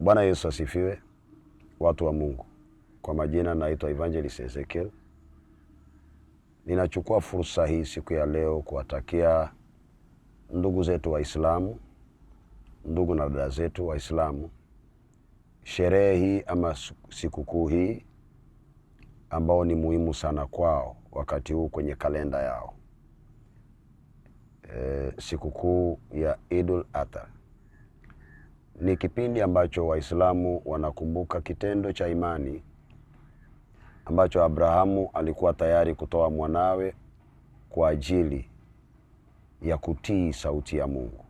Bwana Yesu asifiwe, watu wa Mungu. Kwa majina naitwa Evangelist Ezekiel. Ninachukua fursa hii siku ya leo kuwatakia ndugu zetu Waislamu, ndugu na dada zetu Waislamu, sherehe hii ama sikukuu hii ambao ni muhimu sana kwao wakati huu kwenye kalenda yao. Sikukuu ya Idul Adha ni kipindi ambacho Waislamu wanakumbuka kitendo cha imani ambacho Abrahamu alikuwa tayari kutoa mwanawe kwa ajili ya kutii sauti ya Mungu.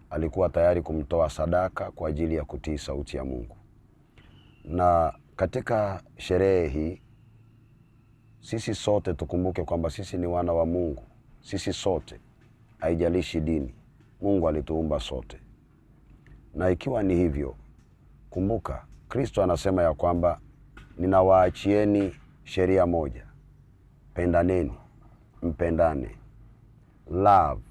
Alikuwa tayari kumtoa sadaka kwa ajili ya kutii sauti ya Mungu. Na katika sherehe hii sisi sote tukumbuke kwamba sisi ni wana wa Mungu. Sisi sote, haijalishi dini, Mungu alituumba sote. Na ikiwa ni hivyo, kumbuka Kristo anasema ya kwamba ninawaachieni sheria moja: pendaneni, mpendane. Love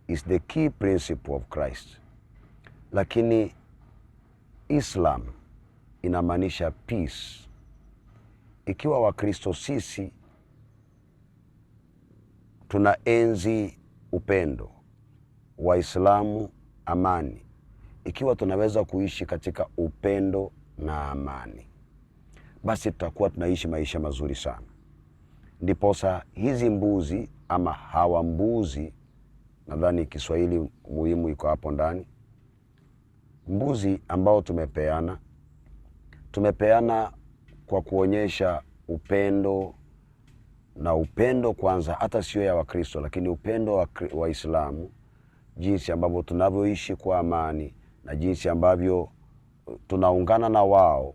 is the key principle of Christ. Lakini Islam inamaanisha peace. Ikiwa Wakristo sisi tunaenzi upendo, Waislamu amani, ikiwa tunaweza kuishi katika upendo na amani, basi tutakuwa tunaishi maisha mazuri sana. Ndiposa hizi mbuzi ama hawa mbuzi, nadhani Kiswahili muhimu iko hapo ndani, mbuzi ambao tumepeana kwa kuonyesha upendo. Na upendo kwanza hata sio ya Wakristo, lakini upendo wa Waislamu, jinsi ambavyo tunavyoishi kwa amani na jinsi ambavyo tunaungana na wao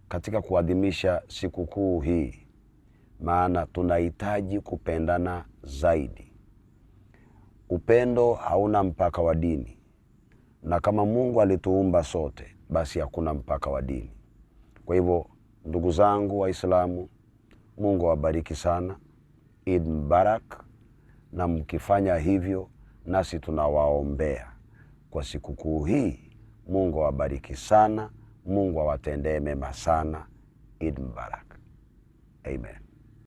katika kuadhimisha sikukuu hii. Maana tunahitaji kupendana zaidi. Upendo hauna mpaka wa dini. Na kama Mungu alituumba sote, basi hakuna mpaka wa dini. Kwa hivyo, ndugu zangu Waislamu, Mungu awabariki sana. Eid Mubarak. Na mkifanya hivyo, nasi tunawaombea kwa sikukuu hii. Mungu awabariki sana. Mungu awatendee mema sana. Eid Mubarak. Amen.